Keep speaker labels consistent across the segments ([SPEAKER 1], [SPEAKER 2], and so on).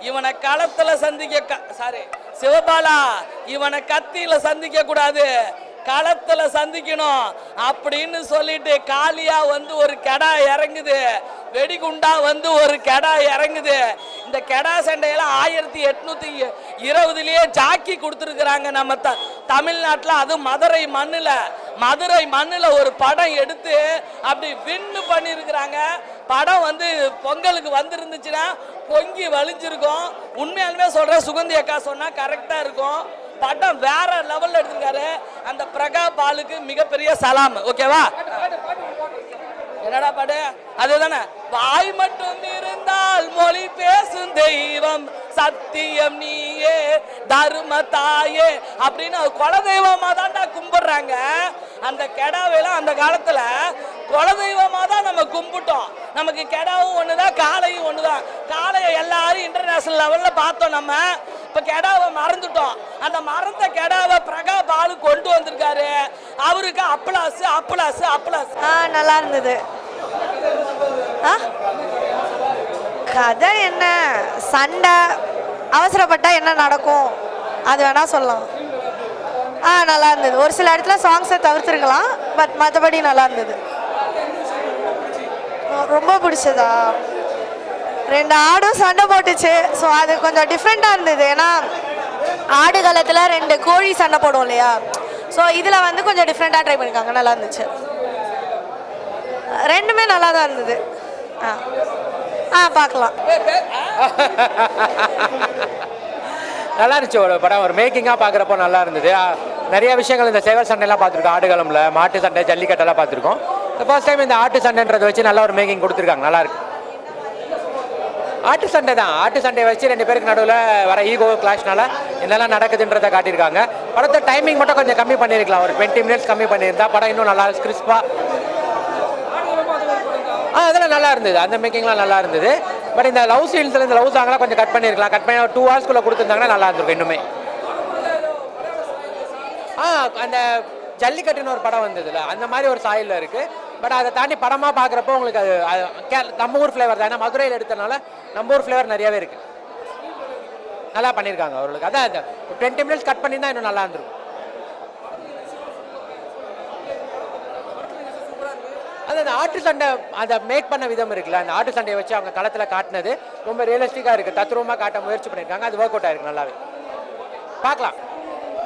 [SPEAKER 1] இவனை களத்துல சந்திக்க சாரி சிவபாலா, இவனை கத்தியில சந்திக்க கூடாது, களத்துல சந்திக்கணும் அப்படின்னு சொல்லிட்டு காளியா வந்து ஒரு கெடா இறங்குது, வெடிகுண்டா வந்து ஒரு கெடா இறங்குது. இந்த கெடா சண்டையெல்லாம் 1820 ஜாக்கி கொடுத்துருக்குறாங்க நம்ம தமிழ்நாட்டில். அது மதுரை மண்ணில் ஒரு படம் எடுத்து அப்படி வின்னு பண்ணியிருக்கிறாங்க. படம் வந்து பொங்கலுக்கு வந்துருந்துச்சுன்னா பொங்கி வலிஞ்சிருக்கும். உண்மையாலுமே சொல்கிறேன், சுகந்தி அக்கா சொன்னால் கரெக்டாக இருக்கும். படம் வேற லெவல்ல எடுத்திருக்காரு. அந்த பிரகா பாலுக்கு மிகப்பெரிய சலாம். ஓகேவா? என்னடா பாடு அதுதானே, வாய் மட்டும் இருந்தால் மொழி பேசும் தெய்வம் சத்தியம் நீயே தர்ம தாயே அப்படின்னு குலதெய்வமா தான்டா கும்பிடுறாங்க. அந்த கெடாவெல்லாம் அந்த காலத்துல குலதெய்வமா தான் நம்ம கும்பிட்டோம். நமக்கு கெடாவும் ஒண்ணுதான், காளையும் ஒண்ணுதான். காளையை எல்லாரும் இன்டர்நேஷனல் லெவல்ல பார்த்தோம். நம்ம இப்ப கெடாவை மறந்துட்டோம். அந்த மறந்த கெடாவை பிரகா பாலு கொண்டு வந்திருக்காரு. அவருக்கு அப்ளாஸ் அப்ளாஸ் அப்ளாஸ்.
[SPEAKER 2] நல்லா இருந்தது. கதை என்ன, சண்டை, அவசரப்பட்டா என்ன நடக்கும் அது வேணா சொல்லலாம். நல்லா இருந்தது. ஒரு சில இடத்துல சாங்ஸை தவிர்த்துருக்கலாம், பட் மற்றபடி நல்லா இருந்தது. ரொம்ப பிடிச்சதா, 2 ஆடும் சண்டை போட்டுச்சு. ஸோ அது கொஞ்சம் டிஃப்ரெண்ட்டாக இருந்தது. ஏன்னா ஆடு காலத்தில் 2 கோழி சண்டை போடும் இல்லையா, ஸோ இதில் வந்து கொஞ்சம் டிஃப்ரெண்ட்டாக ட்ரை பண்ணியிருக்காங்க. நல்லா இருந்துச்சு. 2மே நல்லா தான் இருந்தது. பார்க்கலாம்.
[SPEAKER 3] நல்லா இருந்துச்சு. ஒரு படம் ஒரு மேக்கிங்காக பார்க்குறப்போ நல்லா இருந்தது. நிறைய விஷயங்கள் இந்த சேவல் சண்டைலாம் பார்த்துருக்கோம், ஆடுகளமில் மாட்டு சண்டை ஜல்லிக்கட்டெல்லாம் பார்த்துருக்கோம். ஃபர்ஸ்ட் டைம் இந்த ஆட்டு சண்டைன்றதை வச்சு நல்லா ஒரு மேக்கிங் கொடுத்துருக்காங்க. நல்லா இருக்கு. ஆட்டு சண்டை தான், ஆட்டு சண்டையை வச்சு 2 பேருக்கு நடுவில் வர ஈகோ கிளாஷ்னால என்னெல்லாம் நடக்குதுன்றதை காட்டியிருக்காங்க. படத்தை டைமிங் மட்டும் கொஞ்சம் கம்மி பண்ணியிருக்கலாம், ஒரு 20 மினிட்ஸ் கம்மி பண்ணியிருந்தா படம் இன்னும் நல்லா கிறிஸ்பாக. அதெல்லாம் நல்லா இருந்தது, அந்த மேக்கிங்லாம் நல்லா இருந்தது. பட் இந்த லவ் சீன்ஸில் இந்த லவ் சாங்லாம் கொஞ்சம் கட் பண்ணியிருக்கலாம். கட் பண்ணி 2 ஹவர்ஸ்க்குள்ளே கொடுத்துருந்தாங்கன்னா நல்லா இருந்திருக்கும் இன்னுமே. அந்த ஜல்லிக்கட்டுன்னு ஒரு படம் வந்ததுல அந்த மாதிரி ஒரு சாயலில் இருக்குது. பட் அதை தாண்டி படமாக பார்க்குறப்போ உங்களுக்கு அது நம்ம ஊர் ஃப்ளேவர் தான். ஏன்னா மதுரையில் எடுத்தனால நம்ம ஊர் ஃப்ளேவர் நிறையாவே இருக்குது. நல்லா பண்ணியிருக்காங்க அவர்களுக்கு. அதான் 20 மினிட்ஸ் கட் பண்ணியிருந்தா இன்னும் நல்லா இருந்திருக்கும். அது அந்த ஆட்டு சண்டை அதை மேக் பண்ண விதம் இருக்குல்ல, அந்த ஆட்டு சண்டையை வச்சு அவங்க களத்தில் காட்டினது ரொம்ப ரியலிஸ்டிக்காக இருக்குது. தத்ரூபமாக காட்ட முயற்சி பண்ணியிருக்காங்க. அது ஒர்க் அவுட் ஆயிருக்கு நல்லாவே. பார்க்கலாம்.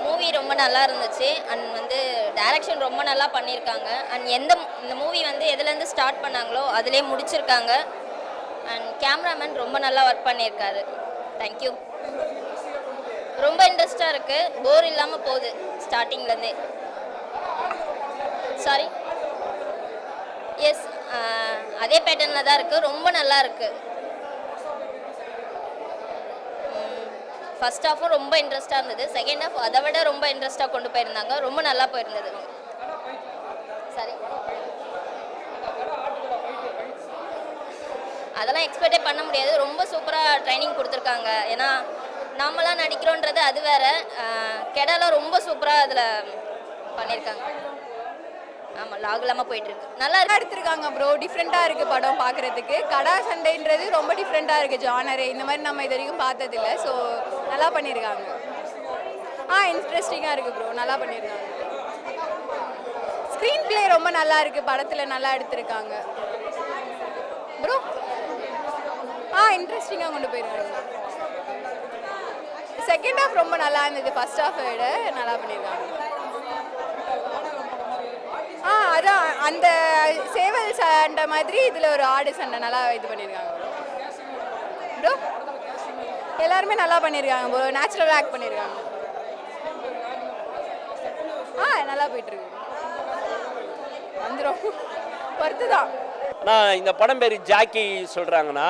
[SPEAKER 4] மூவி ரொம்ப நல்லா இருந்துச்சு. அண்ட் வந்து டைரக்ஷன் ரொம்ப நல்லா பண்ணியிருக்காங்க. அண்ட் இந்த மூவி வந்து எதுலேருந்து ஸ்டார்ட் பண்ணாங்களோ அதிலே முடிச்சிருக்காங்க. அண்ட் கேமராமேன் ரொம்ப நல்லா ஒர்க் பண்ணியிருக்காரு. தேங்க்யூ. ரொம்ப இன்ட்ரெஸ்டாக இருக்குது, போர் இல்லாமல் போகுது ஸ்டார்டிங்லேருந்தே. சாரி, எஸ், அதே பேட்டர்னில் தான் இருக்குது. ரொம்ப நல்லா இருக்குது. ஃபர்ஸ்ட் ஹாஃபும் ரொம்ப இன்ட்ரெஸ்ட்டாக இருந்தது. செகண்ட் ஹாஃப் அதை விட ரொம்ப இன்ட்ரெஸ்ட்டாக கொண்டு போயிருந்தாங்க. ரொம்ப நல்லா போயிருந்தது. சரி, அதெல்லாம் எக்ஸ்பெக்டே பண்ண முடியாது. ரொம்ப சூப்பராக ட்ரைனிங் கொடுத்துருக்காங்க. ஏன்னா நாமெல்லாம் நடிக்கிறோன்றது அது வேற. கெடாலாம் ரொம்ப சூப்பராக அதில் பண்ணியிருக்காங்க. ஆமாம், லாக் இல்லாமல் போயிட்டுருக்கு. நல்லா
[SPEAKER 5] எடுத்திருக்காங்க ப்ரோ. டிஃப்ரெண்ட்டாக இருக்குது படம் பார்க்குறதுக்கு. கடா சண்டைன்றது ரொம்ப டிஃப்ரெண்ட்டாக இருக்குது ஜானரே. இந்த மாதிரி நம்ம இது வரைக்கும் பார்த்ததில்ல. ஸோ நல்லா பண்ணியிருக்காங்க. இன்ட்ரெஸ்டிங்காக இருக்குது ப்ரோ. நல்லா பண்ணியிருக்காங்க. ஸ்க்ரீன் பிளே ரொம்ப நல்லா இருக்குது. படத்தில் நல்லா எடுத்திருக்காங்க ப்ரோ. இன்ட்ரெஸ்டிங்காக கொண்டு போயிருக்காங்க. செகண்ட் ஹாஃப் ரொம்ப நல்லா இருந்தது. ஃபர்ஸ்ட் ஹாஃபை விட நல்லா பண்ணியிருக்காங்க. அதான் அந்த சேவல் சண்டை மாதிரி இதில் ஒரு ஆடு சண்டை நல்லா இது பண்ணியிருக்காங்க ப்ரோ. எல்லாருமே நல்லா பண்ணியிருக்காங்க ப்ரோ. நேச்சுரலாக ஆக்ட் பண்ணியிருக்காங்க. நல்லா போயிட்டுருக்கு. வந்துடும் பொறுத்து தான்.
[SPEAKER 6] நான் இந்த படம் பேர் ஜாக்கி சொல்கிறாங்கன்னா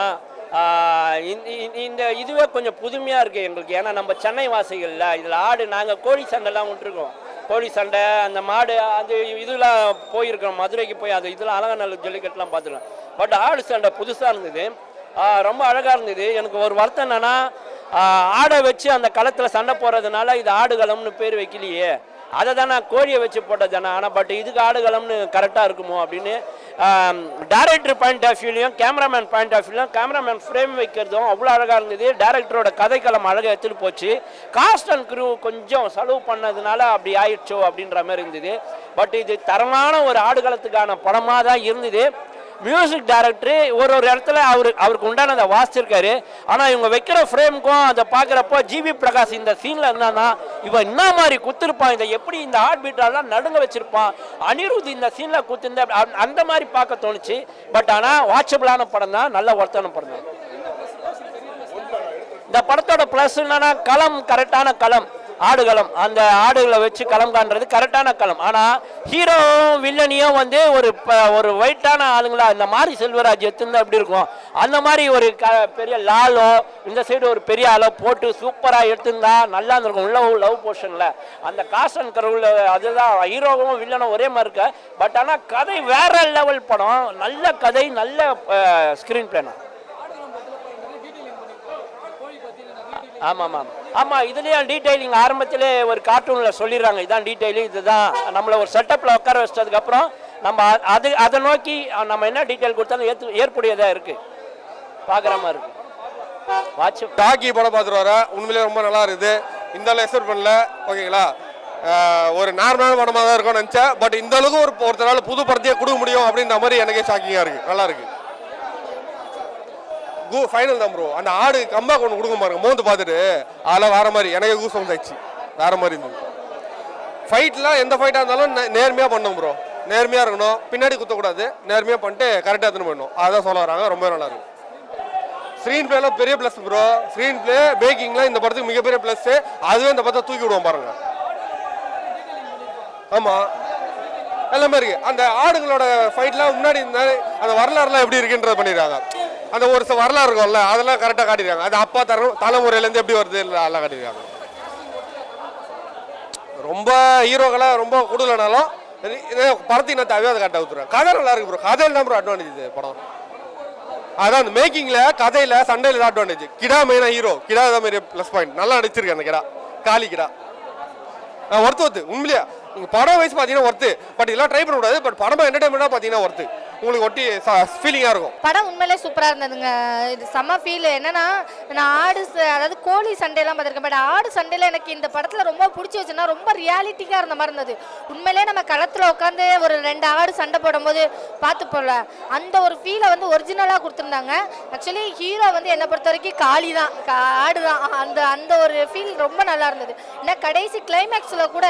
[SPEAKER 6] இந்த இதுவே கொஞ்சம் புதுமையாக இருக்குது எங்களுக்கு. ஏன்னா நம்ம சென்னை வாசிகளில் இதில் ஆடு நாங்கள் கோழி சண்டைலாம் விட்டுருக்கோம். கோழி சண்டை, அந்த மாடு, அந்த இதெல்லாம் போயிருக்கோம். மதுரைக்கு போய் அது இதெல்லாம் அழகான ஜல்லிக்கட்டுலாம் பார்த்துருக்கோம். பட் ஆடு சண்டை புதுசாக இருந்தது, ரொம்ப அழகாக இருந்தது. எனக்கு ஒரு வருத்தம் என்னென்னா, ஆடை வச்சு அந்த களத்தில் சண்டை போடுறதுனால இது ஆடுகளம்னு பேர் வைக்கலையே. அதை தானே கோழியை வச்சு போட்டது தானே. ஆனால் பட் இதுக்கு ஆடுகளம்னு கரெக்டாக இருக்குமோ அப்படின்னு டைரக்டர் பாயிண்ட் ஆஃப் வியூலையும் கேமராமேன் பாயிண்ட் ஆஃப் வியூலையும் கேமராமேன் ஃப்ரேம் வைக்கிறதும் அவ்வளோ அழகாக இருந்தது. டைரக்டரோட கதைக்களம் அழகாக எடுத்துகிட்டு போச்சு. காஸ்ட் அண்ட் க்ரூ கொஞ்சம் செலவு பண்ணதுனால அப்படி ஆயிடுச்சோ அப்படின்ற மாதிரி இருந்தது. பட் இது தரமான ஒரு ஆடுகளத்துக்கான படமாக தான் இருந்தது. மியூசிக் டைரக்டர் ஒரு இடத்துல அவருக்கு உண்டானதை வாசிச்சிருக்காரு. ஆனால் இவங்க வைக்கிற ஃப்ரேமுக்கும் அதை பார்க்குறப்போ ஜிவி பிரகாஷ் இந்த சீனில் இருந்தானா இவன் என்ன மாதிரி குத்திருப்பான், இதை எப்படி இந்த ஹார்ட் பீட்டாலாம் நடுங்க வச்சிருப்பான், அனிருத் இந்த சீனில் குத்திருந்த அந்த மாதிரி பார்க்க தோணுச்சு. பட் ஆனால் வாட்சபிளான படம் தான், நல்ல ஒர்த்தான படம் தான். இந்த படத்தோட ப்ளஸ் என்னன்னா களம், கரெக்டான களம், ஆடுகளம், அந்த ஆடுகளை வச்சு களம் காண்றது கரெக்டான களம். ஆனால் ஹீரோவும் வில்லனியும் வந்து ஒரு ஒயிட்டான ஆளுங்களா இந்த மாதிரி செல்வராஜ் எடுத்துருந்தா எப்படி இருக்கும், அந்த மாதிரி ஒரு பெரிய லாலோ இந்த சைடு ஒரு பெரிய ஆளோ போட்டு சூப்பராக எடுத்துருந்தா நல்லா இருந்திருக்கும். லவ் போர்ஷனில் அந்த காஸ்ட் அண்ட் கரவுல அதுதான் ஹீரோவும் வில்லனும் ஒரே மாதிரி இருக்கு. பட் ஆனால் கதை வேற லெவல் படம், நல்ல கதை, நல்ல ஸ்க்ரீன் பிளேனா. ஆமாம் இதுலேயும் டீட்டெயிலிங் ஆரம்பத்திலே ஒரு கார்ட்டூனில் சொல்லிடுறாங்க, இதுதான் டீட்டெயிலிங், இதுதான் நம்மளை ஒரு செட்டப்பில் உட்கார வச்சதுக்கப்புறம் நம்ம அதை நோக்கி நம்ம என்ன டீட்டெயில் கொடுத்தாலும் ஏற்புடையதாக இருக்குது, பார்க்குற மாதிரி இருக்குது. வாட்ச்
[SPEAKER 7] டாக்கி படம் பார்த்துட்டு வர உண்மையிலே ரொம்ப நல்லா இருக்குது. இந்த எக்ஸ்பெக்ட் பண்ணல. ஓகேங்களா, ஒரு நார்மலான படமாக தான் இருக்கும்னு நினச்சேன். பட் இந்த அளவுக்கு ஒருத்தரால் புது படத்தையே கொடுக்க முடியும் அப்படின்ற மாதிரி எனக்கே ஷாக்கிங்காக இருக்குது. நல்லா இருக்குது. ஃபைனல் தான் ப்ரோ. அந்த ஆடு கம்பா கொண்டு கொடுக்க பாருங்க, மோந்து பார்த்துட்டு அதெல்லாம் வேற மாதிரி எனக்கு கூஸ் ஆயிடுச்சு, வேற மாதிரி இருந்தது. ஃபைட்லாம் எந்த ஃபைட்டாக இருந்தாலும் நேர்மையாக பண்ணணும் ப்ரோ, நேர்மையாக இருக்கணும், பின்னாடி குத்தக்கூடாது, நேர்மையாக பண்ணிட்டு கரெக்டாக எடுத்துன்னு போயிடணும். அதான் சொல்ல வராங்க. ரொம்ப நல்லா இருக்கு. ஸ்க்ரீன் பிளேலாம் பெரிய ப்ளஸ் ப்ரோ. ஸ்க்ரீன் பிளே பேக்கிங்லாம் இந்த படத்துக்கு மிகப்பெரிய ப்ளஸ். அதுவே இந்த படத்தை தூக்கி விடுவோம் பாருங்க. ஆமாம், எல்லாமே இருக்கு. அந்த ஆடுகளோட ஃபைட்லாம் முன்னாடி அந்த வரலாறுலாம் எப்படி இருக்குன்றத பண்ணிடுறாங்க. அந்த ஒரு வரலாறு இருக்கும்ல, அதெல்லாம் கரெக்டாக காட்டிடுறாங்க. அது அப்பா தலைமுறையிலேருந்து எப்படி வருது அதெல்லாம் காட்டிடுறாங்க. ரொம்ப ஹீரோக்கெல்லாம் ரொம்ப கூடுதலானாலும் படத்தின் தேவையோ அதை கரெக்டாக ஊற்றுறாங்க. கதை நல்லா இருக்கு ப்ரோ. கதையில் தான் ப்ரோ அட்வான்டேஜ் இது படம். அதான் அந்த மேக்கிங்கில், கதையில், சண்டையில் தான் அட்வான்டேஜ். கிடா மெயினாக ஹீரோ, கிடா தான் மாதிரி ப்ளஸ் பாயிண்ட். நல்லா நடிச்சிருக்கு அந்த கிடா, காளி கிடா. ஒர்த்து உண்மையிலேயே நீங்கள் படம் வயசு பார்த்தீங்கன்னா ஒர்த்து. பட் இதெல்லாம் ட்ரை பண்ணக்கூடாது. பட் படமாக என்டர்டைன்மெண்ட்டாக பார்த்தீங்கன்னா ஒர்த்து, உங்களுக்கு ஒட்டி ஃபீலிங்காக இருக்கும்.
[SPEAKER 2] படம் உண்மையிலே சூப்பராக இருந்ததுங்க. இது செம்ம ஃபீல். என்னன்னா நான் அதாவது கோழி சண்டையெல்லாம் பார்த்துருக்கேன். பட் ஆடு சண்டையில் எனக்கு இந்த படத்தில் ரொம்ப பிடிச்சி வச்சுன்னா ரொம்ப ரியாலிட்டிக்காக இருந்த மாதிரி இருந்தது. உண்மையிலே நம்ம களத்தில் உட்காந்து ஒரு 2 ஆடு சண்டை போடும்போது பார்த்து போகல, அந்த ஒரு ஃபீலை வந்து ஒரிஜினலாக கொடுத்துருந்தாங்க. ஆக்சுவலி ஹீரோ வந்து என்னை பொறுத்த வரைக்கும் காளி தான், ஆடு தான். அந்த ஒரு ஃபீல் ரொம்ப நல்லா இருந்தது. ஏன்னா கடைசி கிளைமேக்ஸில் கூட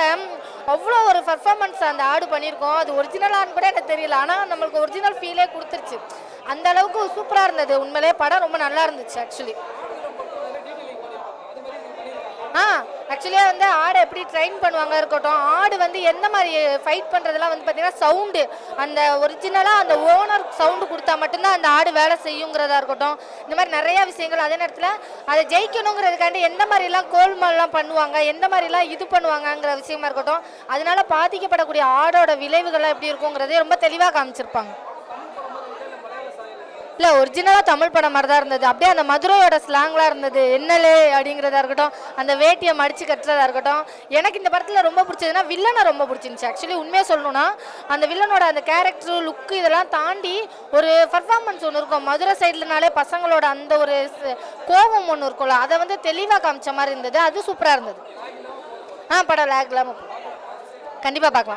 [SPEAKER 2] அவ்வளோ ஒரு பர்ஃபார்மன்ஸ் அந்த ஆடு பண்ணியிருக்கோம். அது ஒரிஜினலான்னு கூட எனக்கு தெரியல, ஆனால் நம்மளுக்கு ஒரிஜினல் ஃபீலே கொடுத்துருச்சு. அந்த அளவுக்கு சூப்பராக இருந்தது. உண்மையிலே படம் ரொம்ப நல்லா இருந்துச்சு. ஆக்சுவலியாக வந்து ஆடை எப்படி ட்ரெயின் பண்ணுவாங்க இருக்கட்டும், ஆடு வந்து எந்த மாதிரி ஃபைட் பண்ணுறதுலாம் வந்து பார்த்தீங்கன்னா சவுண்டு, அந்த ஒரிஜினலாக அந்த ஓனர் சவுண்டு கொடுத்தா மட்டும்தான் அந்த ஆடு வேலை செய்யுங்கிறதா இருக்கட்டும். இந்த மாதிரி நிறையா விஷயங்கள். அதே நேரத்தில் அதை ஜெயிக்கணுங்கிறதுக்காண்டி எந்த மாதிரிலாம் கோல்மால்லாம் பண்ணுவாங்க, எந்த மாதிரிலாம் இது பண்ணுவாங்கங்கிற விஷயமா இருக்கட்டும். அதனால பாதிக்கப்படக்கூடிய ஆடோட விளைவுகள்லாம் எப்படி இருக்குங்கிறதே ரொம்ப தெளிவாக காமிச்சிருப்பாங்க. இல்லை, ஒரிஜினலாக தமிழ் படம் மாதிரி தான் இருந்தது. அப்படியே அந்த மதுரையோட ஸ்லாங்லாம் இருந்தது. என்னலே அப்படிங்கிறதா இருக்கட்டும், அந்த வேட்டியை மடித்து கட்டுறதா இருக்கட்டும். எனக்கு இந்த படத்தில் ரொம்ப பிடிச்சதுன்னா வில்லனை ரொம்ப பிடிச்சிருந்துச்சு. ஆக்சுவலி உண்மையாக சொல்லணும்னா அந்த வில்லனோட அந்த கேரக்டர், லுக்கு இதெல்லாம் தாண்டி ஒரு பர்ஃபார்மன்ஸ் ஒன்று இருக்கும். மதுரை சைட்லனாலே பசங்களோட அந்த ஒரு கோபம் ஒன்று இருக்கும்ல, அதை வந்து தெளிவாக காமிச்ச மாதிரி இருந்தது. அது சூப்பராக இருந்தது. படம் லேக் இல்லாமல் கண்டிப்பாக பார்க்கலாம்.